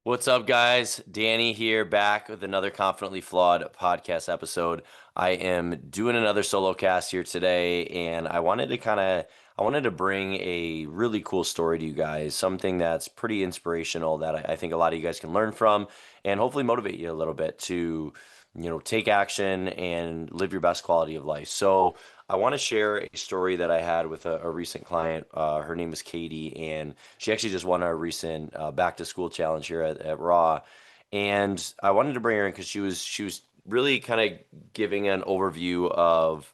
What's up, guys? Danny here, back with another Confidently Flawed podcast episode. I am doing another solo cast here today, and I wanted to bring a really cool story to you guys, something that's pretty inspirational that I think a lot of you guys can learn from, and hopefully motivate you a little bit to, take action and live your best quality of life. So, I want to share a story that I had with a recent client. Her name is Katie, and she actually just won our recent back to school challenge here at Raw. And I wanted to bring her in because she was really kind of giving an overview of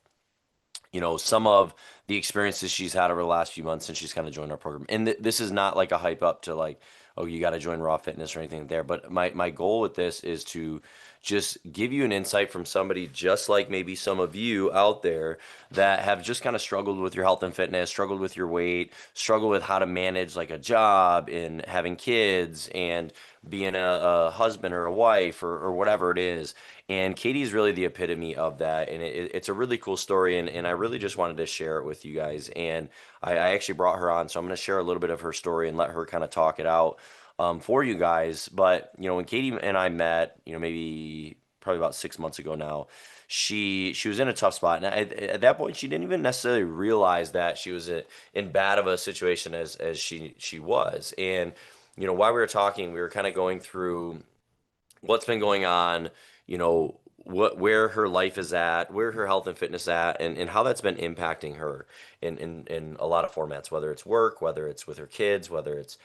some of the experiences she's had over the last few months since she's kind of joined our program. And this is not like a hype up to like, oh, you got to join Raw Fitness or anything there. But my goal with this is to just give you an insight from somebody just like maybe some of you out there that have just kind of struggled with your health and fitness, struggled with your weight, struggled with how to manage like a job and having kids and being a husband or a wife or whatever it is. And Katie's really the epitome of that. And it's a really cool story. And I really just wanted to share it with you guys. And I actually brought her on. So I'm going to share a little bit of her story and let her kind of talk it out for you guys. But, when Katie and I met, maybe probably about 6 months ago now, she was in a tough spot. And at that point, she didn't even necessarily realize that she was in bad of a situation as she was. And, while we were talking, we were kind of going through what's been going on, where her life is at, where her health and fitness at, and how that's been impacting her in a lot of formats, whether it's work, whether it's with her kids, whether it's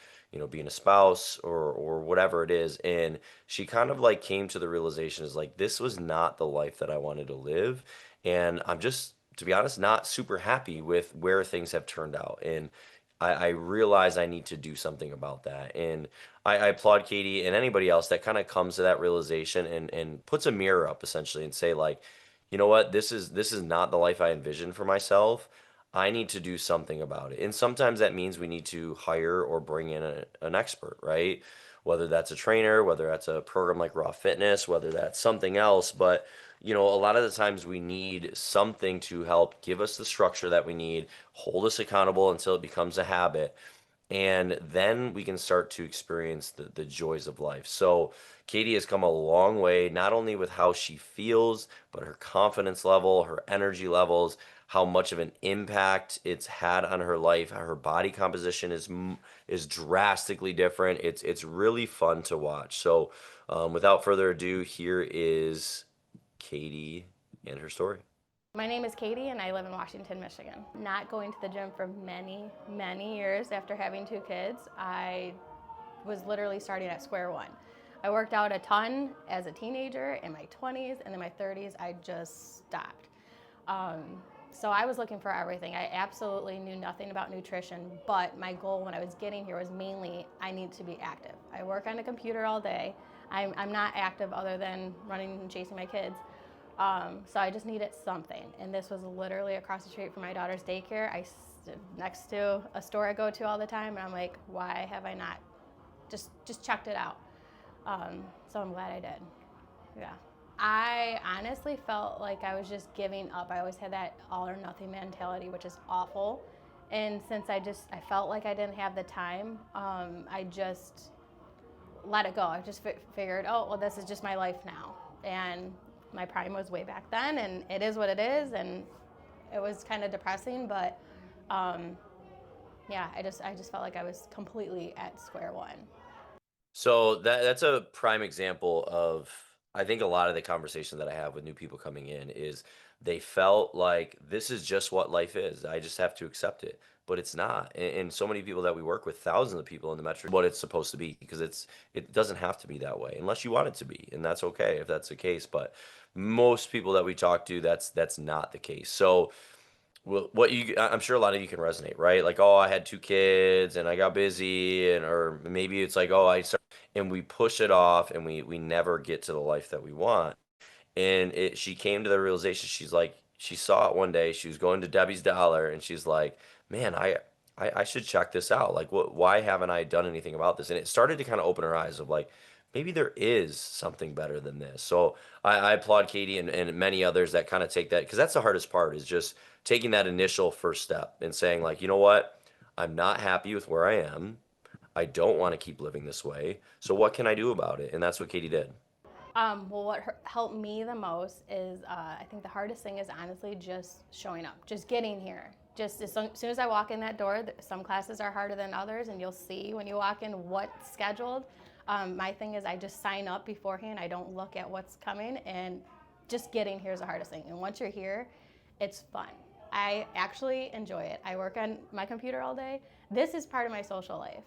being a spouse or whatever it is. And she kind of like came to the realization is like this was not the life that I wanted to live, and I'm just, to be honest, not super happy with where things have turned out. And I realize I need to do something about that. And I applaud Katie and anybody else that kind of comes to that realization and puts a mirror up essentially and say like, you know what, this is not the life I envisioned for myself. I need to do something about it. And sometimes that means we need to hire or bring in an expert, right? Whether that's a trainer, whether that's a program like Raw Fitness, whether that's something else. But, a lot of the times we need something to help give us the structure that we need, hold us accountable until it becomes a habit, and then we can start to experience the joys of life. So Katie has come a long way, not only with how she feels, but her confidence level, her energy levels, how much of an impact it's had on her life. How her body composition is drastically different. It's really fun to watch. So without further ado, here is Katie and her story. My name is Katie and I live in Washington, Michigan. Not going to the gym for many, many years after having two kids, I was literally starting at square one. I worked out a ton as a teenager in my 20s, and in my 30s, I just stopped. Um, so I was looking for everything. I absolutely knew nothing about nutrition, but my goal when I was getting here was mainly I need to be active. I work on a computer all day. I'm not active other than running and chasing my kids. So I just needed something, and this was literally across the street from my daughter's daycare. I stood next to a store I go to all the time, and I'm like, why have I not just checked it out? So I'm glad I did. Yeah. I honestly felt like I was just giving up. I always had that all or nothing mentality, which is awful. And since I felt like I didn't have the time, I just let it go. I just figured, oh, well, this is just my life now. And my prime was way back then, and it is what it is. And it was kind of depressing, but yeah, I just felt like I was completely at square one. So that's a prime example of, I think, a lot of the conversation that I have with new people coming in is they felt like this is just what life is. I just have to accept it. But it's not. And so many people that we work with, thousands of people in the metro, what it's supposed to be, because it doesn't have to be that way unless you want it to be. And that's okay if that's the case. But most people that we talk to, that's not the case. So well, I'm sure a lot of you can resonate, right? Like, oh, I had two kids and I got busy, and or maybe it's like, oh, and we push it off and we never get to the life that we want. And she came to the realization, she's like, she saw it one day, she was going to Debbie's Dollar, and she's like, man, I should check this out. Like, why haven't I done anything about this? And it started to kind of open her eyes of like, maybe there is something better than this. So I applaud Katie and many others that kind of take that, because that's the hardest part, is just taking that initial first step and saying like, you know what, I'm not happy with where I am. I don't want to keep living this way. So what can I do about it? And that's what Katie did. Well, what helped me the most is I think the hardest thing is honestly just showing up, just getting here. Just as soon as I walk in that door, some classes are harder than others, and you'll see when you walk in what's scheduled. My thing is I just sign up beforehand. I don't look at what's coming, and just getting here is the hardest thing. And once you're here, it's fun. I actually enjoy it. I work on my computer all day. This is part of my social life.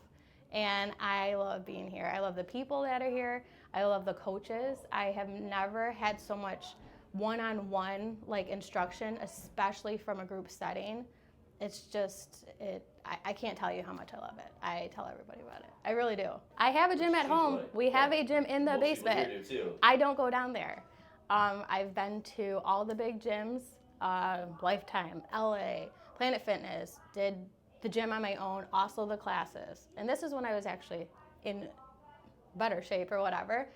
And I love being here. I love the people that are here. I love the coaches. I have never had so much one-on-one like instruction, especially from a group setting. It's just I can't tell you how much I love it. I tell everybody about it. I really do. I have a gym at home. We have a gym in the basement. I don't go down there. I've been to all the big gyms, Lifetime, LA, Planet Fitness, did the gym on my own, also the classes. And this is when I was actually in better shape or whatever.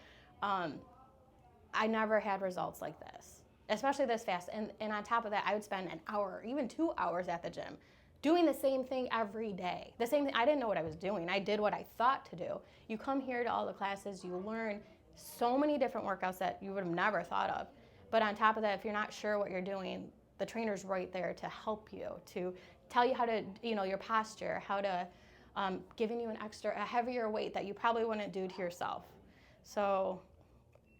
I never had results like this, especially this fast. And on top of that, I would spend an hour, even 2 hours at the gym, doing the same thing every day. The same thing, I didn't know what I was doing. I did what I thought to do. You come here to all the classes, you learn so many different workouts that you would have never thought of. But on top of that, if you're not sure what you're doing, the trainer's right there to help you, to tell you how to, your posture, how to, giving you a heavier weight that you probably wouldn't do to yourself. So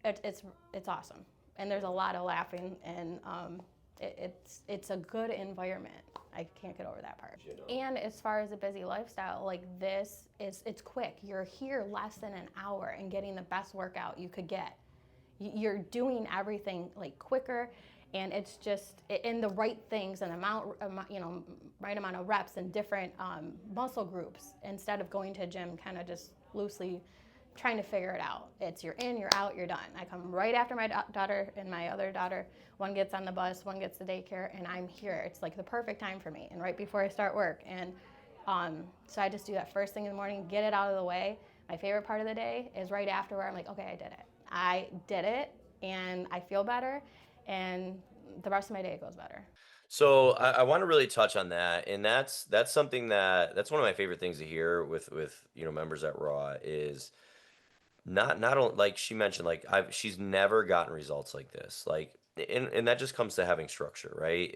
it's awesome. And there's a lot of laughing, and it's a good environment. I can't get over that part. And as far as a busy lifestyle, like this it's quick. You're here less than an hour and getting the best workout you could get. You're doing everything like quicker, and it's just in the right things and right amount of reps and different muscle groups, instead of going to a gym kind of just loosely trying to figure it out. It's you're in, you're out, you're done. I come right after my daughter and my other daughter. One gets on the bus, one gets to daycare, and I'm here. It's like the perfect time for me, and right before I start work. And so I just do that first thing in the morning, get it out of the way. My favorite part of the day is right after, where I'm like, okay, I did it, and I feel better, and the rest of my day goes better. So I want to really touch on that, and that's something that's one of my favorite things to hear with members at Raw is not only like she mentioned, like she's never gotten results like this, like, and that just comes to having structure, right?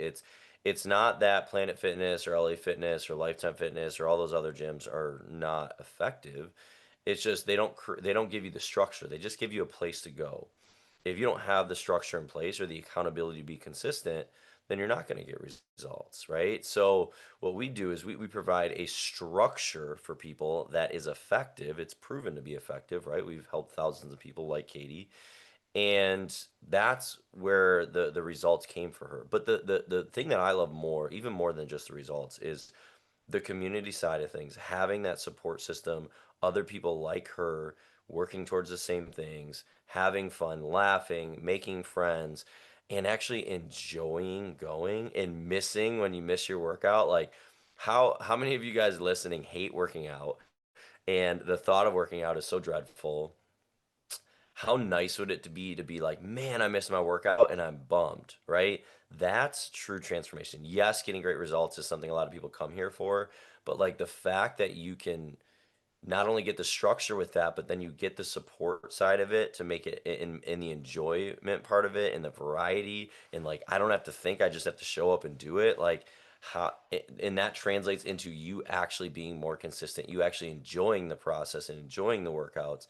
It's not that Planet Fitness or LA Fitness or Lifetime Fitness or all those other gyms are not effective. It's just they don't give you the structure. They just give you a place to go. If you don't have the structure in place or the accountability to be consistent, then you're not going to get results, right? So what we do is we provide a structure for people that is effective. It's proven to be effective, right? We've helped thousands of people like Katie, and that's where the results came for her. But the thing that I love more, even more than just the results, is the community side of things, having that support system, other people like her working towards the same things, having fun, laughing, making friends, and actually enjoying going and missing when you miss your workout. Like, how many of you guys listening hate working out, and the thought of working out is so dreadful? How nice would it to be like, man, I missed my workout and I'm bummed, right? That's true transformation. Yes, getting great results is something a lot of people come here for, but like the fact that you can not only get the structure with that, but then you get the support side of it to make it in the enjoyment part of it and the variety, and like I don't have to think, I just have to show up and do it. Like and that translates into you actually being more consistent, you actually enjoying the process and enjoying the workouts,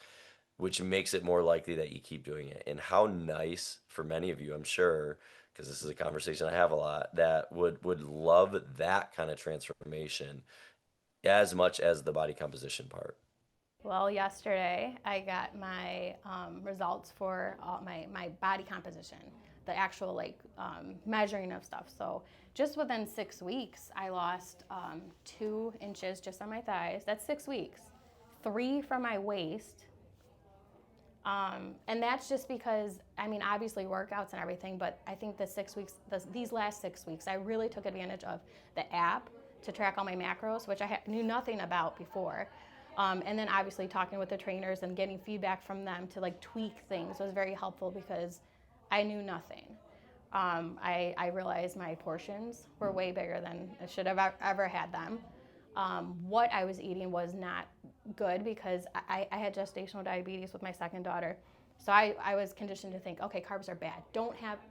which makes it more likely that you keep doing it. And how nice for many of you, I'm sure, because this is a conversation I have a lot, that would love that kind of transformation as much as the body composition part. Well, yesterday I got my results for all my body composition, the actual measuring of stuff. So just within 6 weeks, I lost 2 inches just on my thighs. That's 6 weeks. 3 from my waist. And that's just because, I mean, obviously workouts and everything, but I think the 6 weeks, these last 6 weeks, I really took advantage of the app to track all my macros, which I knew nothing about before. And then obviously talking with the trainers and getting feedback from them to tweak things was very helpful because I knew nothing. I realized my portions were way bigger than I should have ever had them. What I was eating was not good because I had gestational diabetes with my second daughter. So I was conditioned to think, okay, carbs are bad.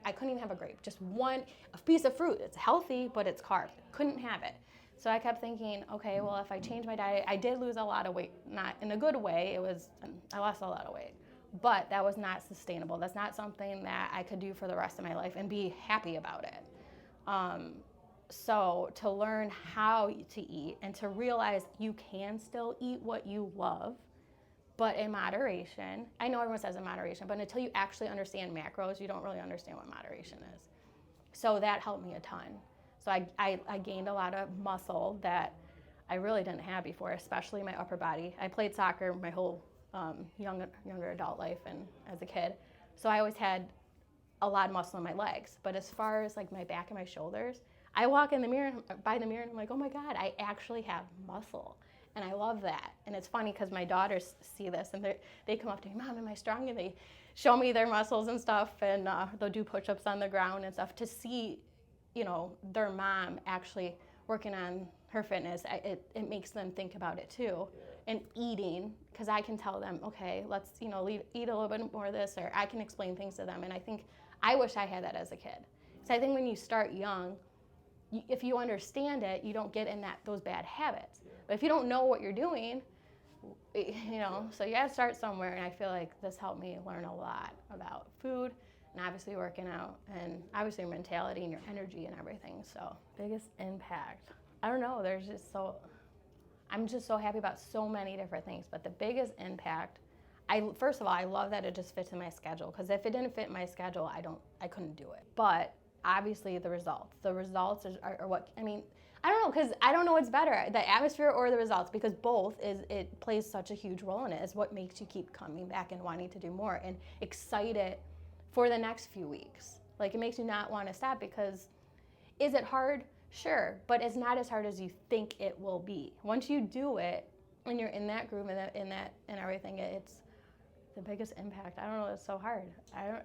I couldn't even have a grape. Just a piece of fruit. It's healthy, but it's carbs. Couldn't have it. So I kept thinking, okay, well, if I change my diet, I did lose a lot of weight, not in a good way. I lost a lot of weight, but that was not sustainable. That's not something that I could do for the rest of my life and be happy about it. So to learn how to eat and to realize you can still eat what you love, but in moderation. I know everyone says in moderation, but until you actually understand macros, you don't really understand what moderation is. So that helped me a ton. So I gained a lot of muscle that I really didn't have before, especially my upper body. I played soccer my whole younger adult life and as a kid. So I always had a lot of muscle in my legs. But as far as like my back and my shoulders, I walk in the mirror, by the mirror, and I'm like, oh my God, I actually have muscle. And I love that. And it's funny because my daughters see this and they come up to me, Mom, am I strong? And they show me their muscles and stuff, and they'll do push-ups on the ground and stuff to see, their mom actually working on her fitness. It makes them think about it too. And eating, because I can tell them, okay, let's, eat a little bit more of this, or I can explain things to them. And I wish I had that as a kid. So I think when you start young, if you understand it, you don't get in those bad habits. But if you don't know what you're doing, so you got to start somewhere. And I feel like this helped me learn a lot about food and obviously working out and obviously your mentality and your energy and everything. So biggest impact, I don't know. I'm just so happy about so many different things. But the biggest impact, first of all, I love that it just fits in my schedule. Because if it didn't fit in my schedule, I couldn't do it. But obviously the results are what, I don't know, because I don't know what's better, the atmosphere or the results, because it plays such a huge role in it. It's what makes you keep coming back and wanting to do more and excited for the next few weeks. Like, it makes you not want to stop, because is it hard? Sure, but it's not as hard as you think it will be. Once you do it and you're in that groove and everything, it's the biggest impact. I don't know, it's so hard. I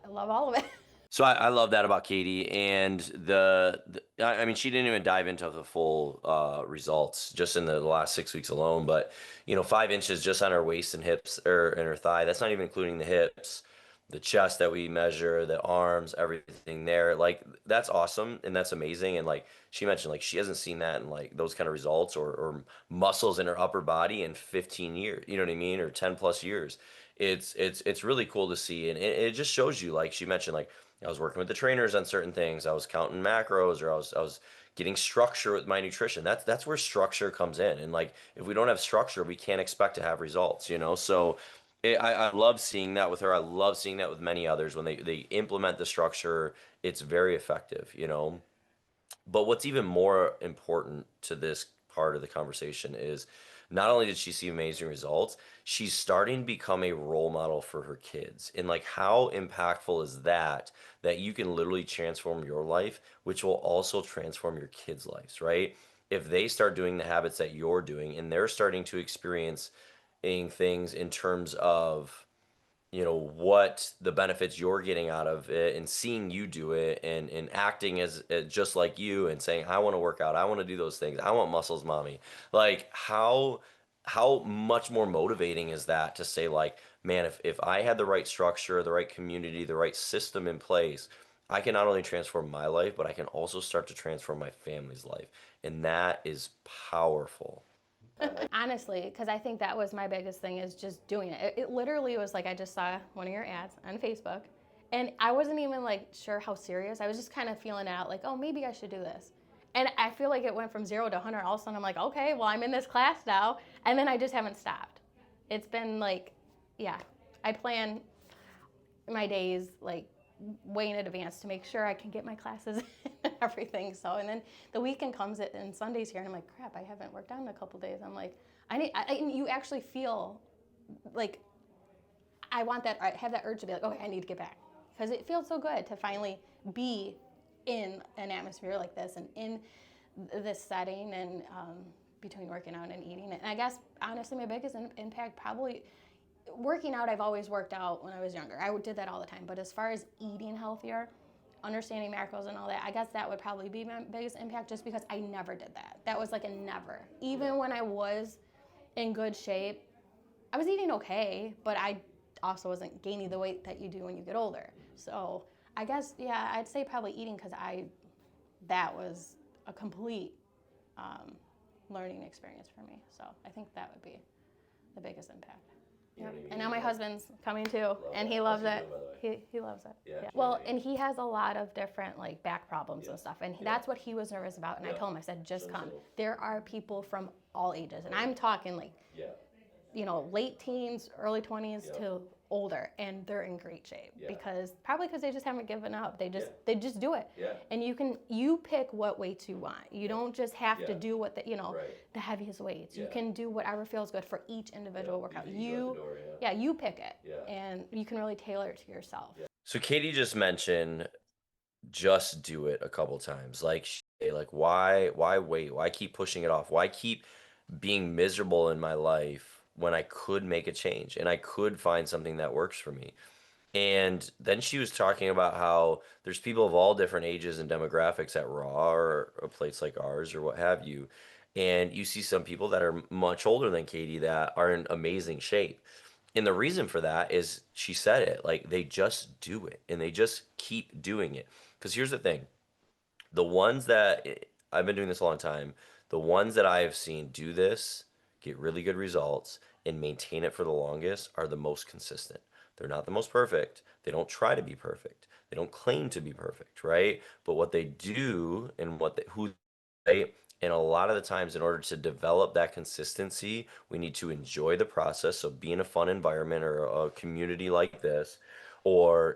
love all of it. So I love that about Katie, and she didn't even dive into the full results just in the last 6 weeks alone. But 5 inches just on her waist and hips, or in her thigh. That's not even including the hips, the chest that we measure, the arms, everything there. Like, that's awesome and that's amazing. And like she mentioned, like, she hasn't seen that in like those kind of results or muscles in her upper body in 15 years. You know what I mean? Or 10 plus years. It's really cool to see, and it just shows you, like she mentioned, like, I was working with the trainers on certain things. I was counting macros, or I was getting structure with my nutrition. That's where structure comes in. And like, if we don't have structure, we can't expect to have results. So I love seeing that with her. I love seeing that with many others. When they implement the structure, it's very effective. But what's even more important to this part of the conversation is, not only did she see amazing results, she's starting to become a role model for her kids. And like, how impactful is that you can literally transform your life, which will also transform your kids' lives, right? If they start doing the habits that you're doing, and they're starting to experience things in terms of what the benefits you're getting out of it, and seeing you do it, and acting as just like you, and saying, I want to work out, I want to do those things, I want muscles, mommy. Like, how much more motivating is that to say, like, man, if I had the right structure, the right community, the right system in place, I can not only transform my life, but I can also start to transform my family's life. And that is powerful. Honestly, because I think that was my biggest thing, is just doing it. It literally was like, I just saw one of your ads on Facebook, and I wasn't even like sure how serious. I was just kind of feeling it out, like, oh, maybe I should do this. And I feel like it went from 0 to 100. All of a sudden, I'm like, okay, well, I'm in this class now. And then I just haven't stopped. It's been like, yeah, I plan my days like way in advance to make sure I can get my classes and everything. So, and then the weekend comes and Sunday's here, and I'm like, crap, I haven't worked out in a couple days. I'm like, you actually feel like I have that urge to be like, okay, I need to get back. Because it feels so good to finally be in an atmosphere like this and in this setting, and between working out and eating. And I guess, honestly, my biggest impact, probably working out. I've always worked out when I was younger. I did that all the time. But as far as eating healthier, understanding macros and all that, I guess that would probably be my biggest impact, just because I never did that. That was like a never. Even when I was in good shape. I was eating okay, but I also wasn't gaining the weight that you do when you get older. So I guess, yeah, I'd say probably eating because that was a complete um, learning experience for me. So I think that would be the biggest impact. Yep. And now my husband's coming too, and he loves it. He loves it. Yeah. Well, and he has a lot of different like back problems and stuff, and that's what he was nervous about. And I told him, I said, just come. There are people from all ages, and I'm talking like, late teens, early 20s to older, and they're in great shape because they just haven't given up. They just do it. And you pick what weights you want. You don't just have to do what the heaviest weights. You can do whatever feels good for each individual workout. You pick it, and you can really tailor it to yourself. So Katie just mentioned just do it a couple times. Like why wait? Why keep pushing it off? Why keep being miserable in my life when I could make a change and I could find something that works for me? And then she was talking about how there's people of all different ages and demographics at Raw or a place like ours or what have you. And you see some people that are much older than Katie that are in amazing shape. And the reason for that is she said it, like they just do it and they just keep doing it. Because here's the thing, the ones that I've been doing this a long time, the ones that I have seen do this, get really good results, and maintain it for the longest are the most consistent. They're not the most perfect. They don't try to be perfect. They don't claim to be perfect, right? But what they do and who they, and a lot of the times in order to develop that consistency, we need to enjoy the process. So be in a fun environment or a community like this,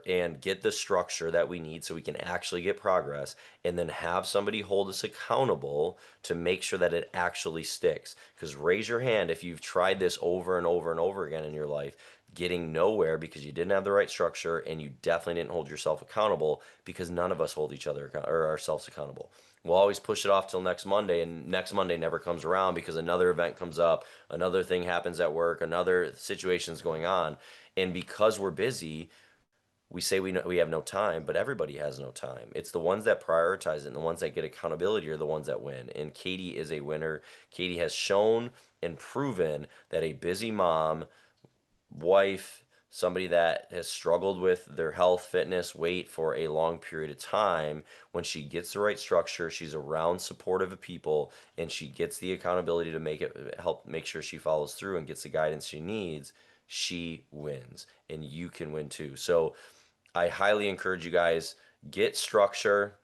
and get the structure that we need so we can actually get progress, and then have somebody hold us accountable to make sure that it actually sticks. Because raise your hand if you've tried this over and over and over again in your life, getting nowhere because you didn't have the right structure, and you definitely didn't hold yourself accountable, because none of us hold each other or ourselves accountable. We'll always push it off till next Monday, and next Monday never comes around because another event comes up, another thing happens at work, another situation's going on. And because we're busy, we say we have no time, but everybody has no time. It's the ones that prioritize it and the ones that get accountability are the ones that win. And Katie is a winner. Katie has shown and proven that a busy mom, wife, somebody that has struggled with their health, fitness, weight for a long period of time, when she gets the right structure, she's around supportive people, and she gets the accountability to help make sure she follows through and gets the guidance she needs, she wins. And you can win too. So I highly encourage you guys, get structure,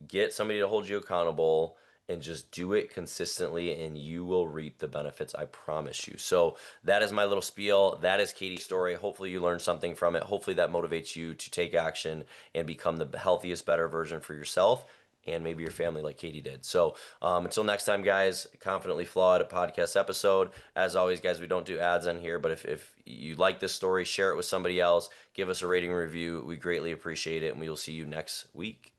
get somebody to hold you accountable, and just do it consistently, and you will reap the benefits. I promise you. So that is my little spiel. That is Katie's story. Hopefully you learned something from it. Hopefully that motivates you to take action and become the healthiest, better version for yourself and maybe your family like Katie did. So until next time, guys, Confidently Flawed podcast episode. As always, guys, we don't do ads on here, but if you like this story, share it with somebody else, give us a rating and review. We greatly appreciate it, and we will see you next week.